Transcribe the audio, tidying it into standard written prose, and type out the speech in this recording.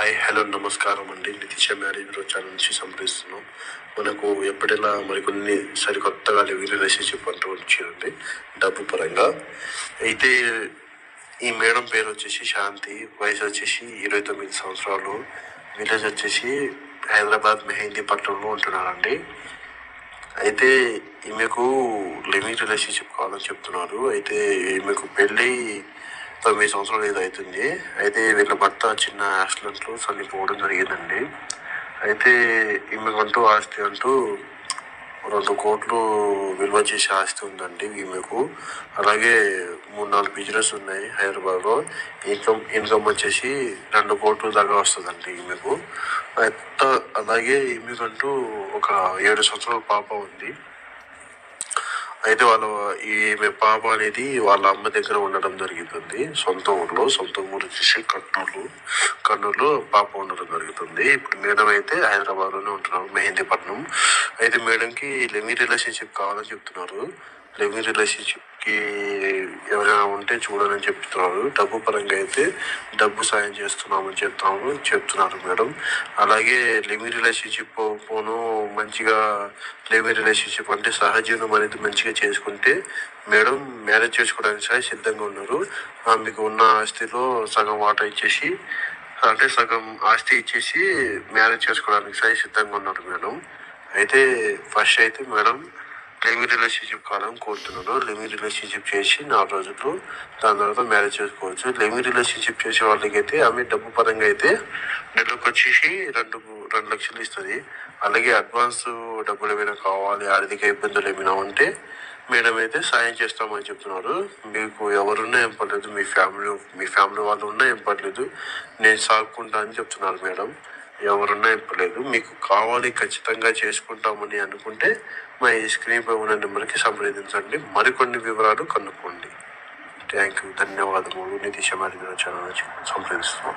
Hi hello నమస్కారం అండి. Nitisha marriage bro channel నుంచి సంప్రదిస్తున్నాం. మనకు ఎప్పటిలా మరికొన్ని సరికొత్తగా రిలేషన్షిప్ అంటూ వచ్చిందండి డబ్బు పరంగా. అయితే ఈ మేడం పేరు వచ్చేసి శాంతి, వయసు వచ్చేసి 29 సంవత్సరాలు, విలేజ్ వచ్చేసి హైదరాబాద్ మెహందీపట్నంలో ఉంటున్నారండి. అయితే ఈమెకు లివింగ్ రిలేషన్షిప్ కావాలని చెప్తున్నారు. అయితే ఈమెకు పెళ్ళి 9 సంవత్సరాలు ఏదో అవుతుంది. అయితే వీళ్ళ భర్త చిన్న యాక్సిడెంట్లో చనిపోవడం జరిగిందండి. అయితే ఈమెకంటూ ఆస్తి అంటూ 2 కోట్లు విలువ చేసే ఆస్తి ఉందండి ఈమెకు. అలాగే 3-4 బిజినెస్ ఉన్నాయి హైదరాబాద్లో. ఇన్కమ్ వచ్చేసి 2 కోట్లు దాకా వస్తుందండి ఈమెకు. అలాగే ఈమెకంటూ ఒక 7 సంవత్సరాల పాప ఉంది. అయితే ఈమె పాప అనేది వాళ్ళ అమ్మ దగ్గర ఉండడం జరుగుతుంది. సొంత ఊరు వచ్చేసి కర్నూలు పాప ఉండడం జరుగుతుంది. ఇప్పుడు మేడం అయితే హైదరాబాద్ లోనే ఉంటున్నారు, మెహందీపట్నం. అయితే మేడంకి లివింగ్ రిలేషన్షిప్ కావాలని చెప్తున్నారు. లివింగ్ రిలేషన్షిప్ కి ఎవరైనా ఉంటే చూడాలని చెప్తున్నారు. డబ్బు పరంగా అయితే డబ్బు సాయం చేస్తున్నామని చెప్తున్నారు మేడం. అలాగే లివింగ్ రిలేషన్షిప్ మంచిగా లివింగ్ రిలేషన్షిప్ అంటే సహజీవనం అనేది మంచిగా చేసుకుంటే మేడం మ్యారేజ్ చేసుకోవడానికి సిద్ధంగా ఉన్నారు. మీకు ఉన్న ఆస్తిలో సగం వాటా ఇచ్చేసి, అంటే సగం ఆస్తి ఇచ్చేసి మ్యారేజ్ చేసుకోవడానికి సిద్ధంగా ఉన్నారు మేడం. అయితే ఫస్ట్ అయితే మేడం లివింగ్ రిలేషన్షిప్ కావాలని కోరుతున్నాను. లివింగ్ రిలేషన్షిప్ చేసి 4 రోజులు దాని తర్వాత మ్యారేజ్ చేసుకోవచ్చు. లివింగ్ రిలేషన్షిప్ చేసే వాళ్ళకి అయితే ఆమె డబ్బు పరంగా అయితే నెలకు వచ్చేసి 2 లక్షలు ఇస్తుంది. అలాగే అడ్వాన్స్ డబ్బులు ఏమైనా కావాలి, ఆర్థిక ఇబ్బందులు ఏమైనా ఉంటే మేడం అయితే సాయం చేస్తామని చెప్తున్నారు. మీకు ఎవరున్నా ఏం పర్లేదు, మీ ఫ్యామిలీ వాళ్ళు ఉన్నా ఏం పర్లేదు, నేను సాగుకుంటా అని చెప్తున్నారు మేడం. ఎవరున్నా ఏం పర్లేదు, మీకు కావాలి ఖచ్చితంగా చేసుకుంటామని అనుకుంటే మా ఈ స్క్రీన్ పై ఉన్న నెంబర్కి సంప్రదించండి. మరికొన్ని వివరాలు కనుక్కోండి. థ్యాంక్ యూ, ధన్యవాదములు. Nitisha marriage channel సంప్రదిస్తున్నాం.